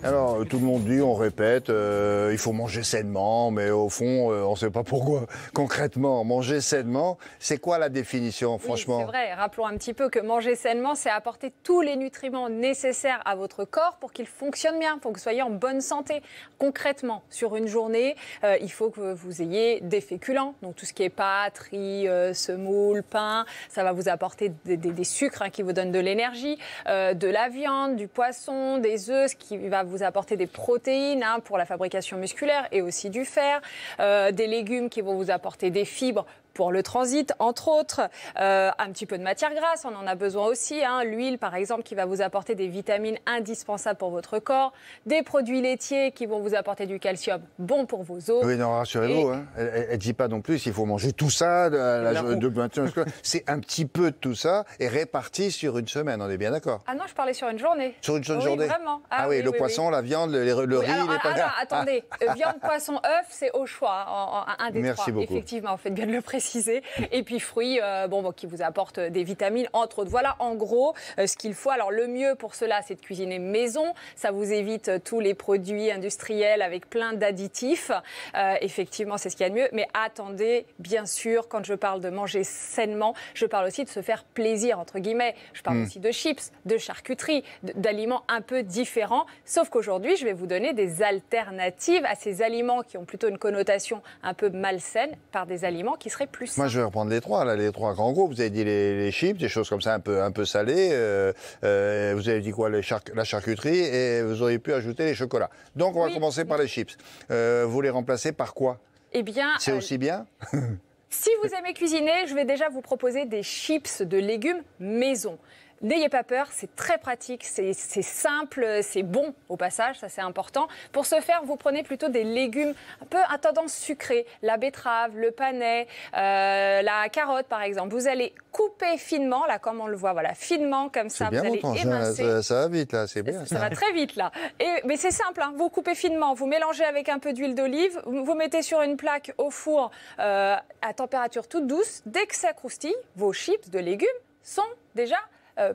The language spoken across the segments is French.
Alors, tout le monde dit, on répète, il faut manger sainement, mais au fond, on ne sait pas pourquoi. Concrètement, manger sainement, c'est quoi la définition, franchement? Oui, c'est vrai. Rappelons un petit peu que manger sainement, c'est apporter tous les nutriments nécessaires à votre corps pour qu'il fonctionne bien, pour que vous soyez en bonne santé. Concrètement, sur une journée, il faut que vous ayez des féculents, donc tout ce qui est pâtes, riz, semoule, pain, ça va vous apporter des sucres qui vous donnent de l'énergie, de la viande, du poisson, des œufs, ce qui va vous apporter des protéines pour la fabrication musculaire et aussi du fer, des légumes qui vont vous apporter des fibres pour le transit, entre autres, un petit peu de matière grasse, on en a besoin aussi, l'huile par exemple qui va vous apporter des vitamines indispensables pour votre corps, des produits laitiers qui vont vous apporter du calcium bon pour vos os. Oui, non, rassurez-vous, elle ne dit pas non plus s'il faut manger tout ça, c'est un petit peu de tout ça et réparti sur une semaine, on est bien d'accord? Ah non, je parlais sur une journée. Sur une journée? Vraiment. Ah oui, le poisson, la viande, le riz, les pâtes. Attendez, viande, poisson, œuf, c'est au choix, un des Merci trois. beaucoup. Effectivement, faites bien de le préciser. Et puis fruits, qui vous apportent des vitamines, entre autres. Voilà, en gros, ce qu'il faut. Alors, le mieux pour cela, c'est de cuisiner maison. Ça vous évite tous les produits industriels avec plein d'additifs. Effectivement, c'est ce qu'il y a de mieux. Mais attendez, bien sûr, quand je parle de manger sainement, je parle aussi de se faire plaisir, entre guillemets. Je parle aussi de chips, de charcuterie, d'aliments un peu différents. Sauf qu'aujourd'hui, je vais vous donner des alternatives à ces aliments qui ont plutôt une connotation un peu malsaine par des aliments qui seraient plus sains. Moi, je vais reprendre les trois grands groupes. Vous avez dit les chips, des choses comme ça un peu salées. Vous avez dit quoi? La charcuterie, et vous auriez pu ajouter les chocolats. Donc, on va commencer par les chips. Vous les remplacez par quoi? Eh bien, c'est aussi bien. Si vous aimez cuisiner, je vais déjà vous proposer des chips de légumes maison. N'ayez pas peur, c'est très pratique, c'est simple, c'est bon au passage, ça c'est important. Pour ce faire, vous prenez plutôt des légumes un peu à tendance sucrée, la betterave, le panais, la carotte par exemple. Vous allez couper finement, là comme on le voit, voilà, finement comme ça, vous allez émincer. Ça va vite là, c'est bien. Ça va très vite là. Mais c'est simple, vous coupez finement, vous mélangez avec un peu d'huile d'olive, vous mettez sur une plaque au four à température toute douce. Dès que ça croustille, vos chips de légumes sont déjà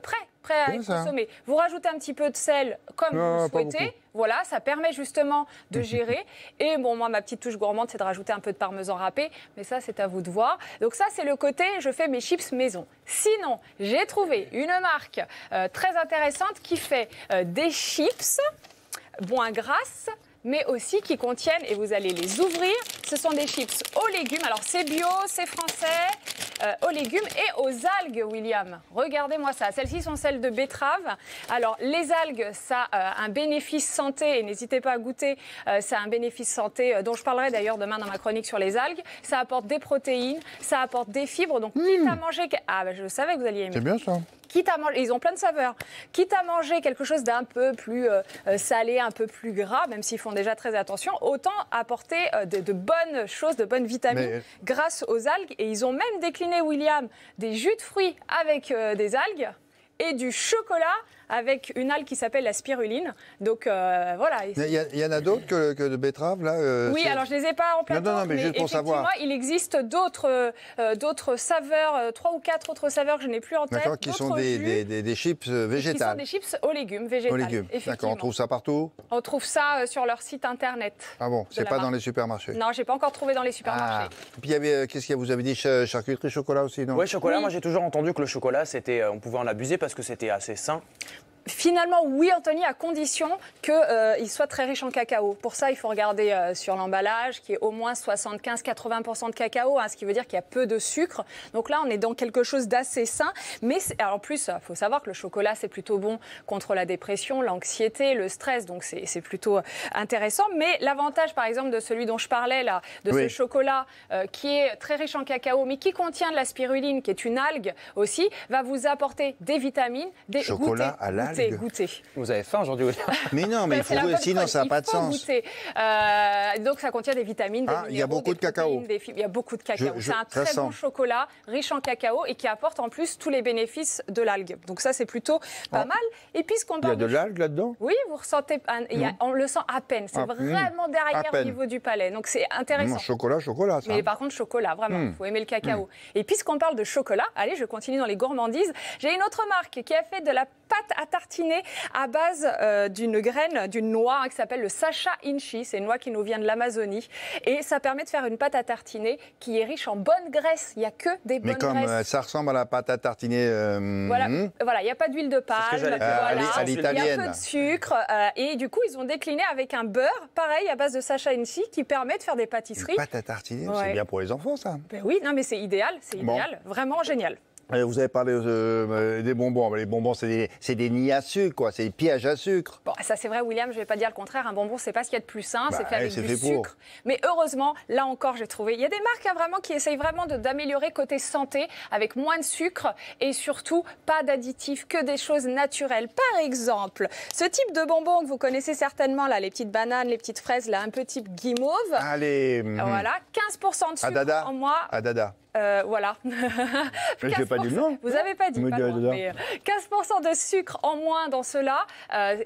prêt à être consommé. Vous rajoutez un petit peu de sel comme vous le souhaitez. Voilà, ça permet justement de gérer. Et bon, moi, ma petite touche gourmande, c'est de rajouter un peu de parmesan râpé. Mais ça, c'est à vous de voir. Donc ça, c'est le côté, je fais mes chips maison. Sinon, j'ai trouvé une marque très intéressante qui fait des chips moins grasses, mais aussi qui contiennent, et vous allez les ouvrir, ce sont des chips aux légumes. Alors, c'est bio, c'est français, aux légumes et aux algues, William. Regardez-moi ça. Celles-ci sont celles de betterave. Alors, les algues, ça a un bénéfice santé, et n'hésitez pas à goûter, ça a un bénéfice santé dont je parlerai d'ailleurs demain dans ma chronique sur les algues. Ça apporte des protéines, ça apporte des fibres. Donc, quitte à manger... Ah, je savais que vous alliez aimer. C'est bien ça. Quitte à manger, ils ont plein de saveurs. Quitte à manger quelque chose d'un peu plus salé, un peu plus gras, même s'ils font déjà très attention, autant apporter de bonnes choses, de bonnes vitamines grâce aux algues. Et ils ont même décliné, William, des jus de fruits avec des algues et du chocolat avec une algue qui s'appelle la spiruline. Donc voilà. Il y en a d'autres que de betterave là Oui, alors je ne les ai pas en plateau, non, mais juste pour effectivement, savoir. il existe d'autres saveurs, 3 ou 4 autres saveurs que je n'ai plus en tête. D'accord, qui sont des chips végétales. Qui sont des chips aux légumes végétales. Aux légumes, d'accord, on trouve ça partout? On trouve ça sur leur site internet. Ah bon, c'est pas dans les supermarchés? Non, j'ai pas encore trouvé dans les supermarchés. Et puis il y avait, qu'est-ce qu'il y a, vous avez dit charcuterie, chocolat aussi, non? Oui, chocolat, moi j'ai toujours entendu que le chocolat, on pouvait en abuser parce que c'était assez sain. Finalement, oui, Anthony, à condition qu'il soit très riche en cacao. Pour ça, il faut regarder sur l'emballage, qui est au moins 75-80% de cacao, ce qui veut dire qu'il y a peu de sucre. Donc là, on est dans quelque chose d'assez sain. Mais alors, en plus, il faut savoir que le chocolat, c'est plutôt bon contre la dépression, l'anxiété, le stress. Donc c'est plutôt intéressant. Mais l'avantage, par exemple, de celui dont je parlais, là, de ce chocolat qui est très riche en cacao, mais qui contient de la spiruline, qui est une algue aussi, va vous apporter des vitamines, des chocolat à l'algue. Goûtez, goûtez. Vous avez faim aujourd'hui, William? Mais non, mais C'est la bonne sinon phrase, ça n'a il pas de faut sens. goûter. Donc ça contient des vitamines, des Il y a minéraux, beaucoup des de cacao. protéines, des fibres. Il y a beaucoup de cacao. C'est un ça très bon sent. chocolat, riche en cacao et qui apporte en plus tous les bénéfices de l'algue. Donc ça, c'est plutôt pas mal. Et puisqu'on Il y a parle de l'algue là-dedans? oui, vous ressentez, on le sent à peine. C'est vraiment derrière à au peine. niveau du palais. Donc c'est intéressant. Chocolat, ça. Mais par contre, chocolat, vraiment, il faut aimer le cacao. Et puisqu'on parle de chocolat, allez, je continue dans les gourmandises. J'ai une autre marque qui a fait de la pâte à tartiner à base d'une graine, d'une noix qui s'appelle le Sacha Inchi. C'est une noix qui nous vient de l'Amazonie. Et ça permet de faire une pâte à tartiner qui est riche en bonne graisse. Il n'y a que des bonnes Mais comme graisses. ça ressemble à la pâte à tartiner. Voilà, il n'y a pas d'huile de palme, ce que j'allais dire. À il y a l'italienne. un peu de sucre. Et du coup, ils ont décliné avec un beurre, pareil, à base de Sacha Inchi, qui permet de faire des pâtisseries. Une pâte à tartiner, c'est Ouais. bien pour les enfants, ça. Ben oui, non mais c'est idéal, Bon. vraiment génial. Vous avez parlé des bonbons. Les bonbons, c'est des nids à sucre, quoi. C'est des pièges à sucre. Bon, ça c'est vrai, William, je ne vais pas dire le contraire. Un bonbon, c'est pas ce qu'il y a de plus sain, c'est fait avec c'est du fait pour. sucre. Mais heureusement, là encore, j'ai trouvé. Il y a des marques vraiment qui essayent vraiment d'améliorer côté santé, avec moins de sucre et surtout pas d'additifs, que des choses naturelles. Par exemple, ce type de bonbons que vous connaissez certainement, là, les petites bananes, les petites fraises, là, un peu type guimauve. Allez. Voilà, 15% de sucre Adada. en moins. Adada. Voilà. Mais je n'ai pas dit non. Vous n'avez pas dit, Me pas dit loin, Adada. mais 15% de sucre en moins dans cela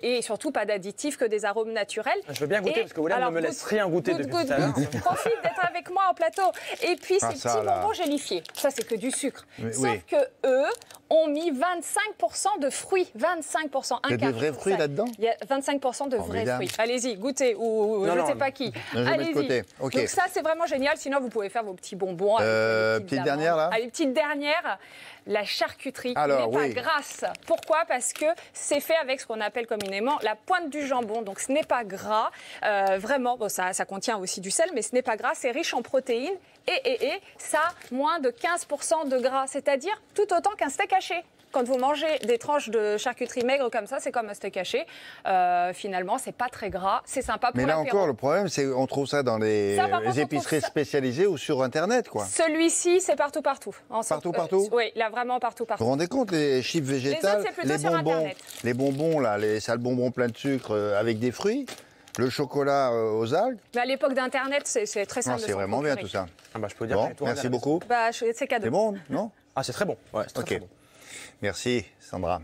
et surtout pas d'additifs que des arômes naturels. Je veux bien goûter parce que William ne me laisse rien goûter depuis tout à l'heure. Profite d'être avec moi en plateau. Et puis ces ça, petits là. bonbons gélifiés, ça c'est que du sucre. Mais Sauf oui. que eux ont mis 25% de fruits, 25%. Il y a des vrais fruits là-dedans? Il y a 25% de vrais Formidable. fruits. Allez-y, goûtez ou je ne sais pas qui. Non, je mets de Allez-y. côté. Ok. Donc ça c'est vraiment génial. Sinon vous pouvez faire vos petits bonbons. avec des petites petite dernière, là. Allez, petite dernière. La charcuterie Alors, n'est pas oui. grasse. Pourquoi? Parce que c'est fait avec ce qu'on appelle communément la pointe du jambon. Donc ce n'est pas gras. Vraiment, bon, ça contient aussi du sel, mais ce n'est pas gras. C'est riche en protéines et ça a moins de 15% de gras. C'est-à-dire tout autant qu'un steak haché. Quand vous mangez des tranches de charcuterie maigre comme ça, c'est comme un steak haché. Finalement, c'est pas très gras, c'est sympa pour Mais là l'apéro. encore, le problème, c'est qu'on trouve ça dans les Ça, par contre, on épiceries trouve ça- spécialisées ou sur Internet, quoi. Celui-ci, c'est partout. Partout Oui, là, vraiment partout. Vous vous rendez compte, les chips végétales, c'est plutôt les sur bonbons, Internet. les bonbons, là, les sales bonbons pleins de sucre avec des fruits, le chocolat aux algues. Mais à l'époque d'Internet, c'est très simple. Non, de c'est s'en vraiment bien procurer. tout ça. Ah bah, je peux dire Bon, que j'ai tout merci regardé. beaucoup. Bah, c'est cadeau. C'est bon, non? Ah, c'est très bon. Ouais, c'est très, Ok. très bon. Merci, Sandra.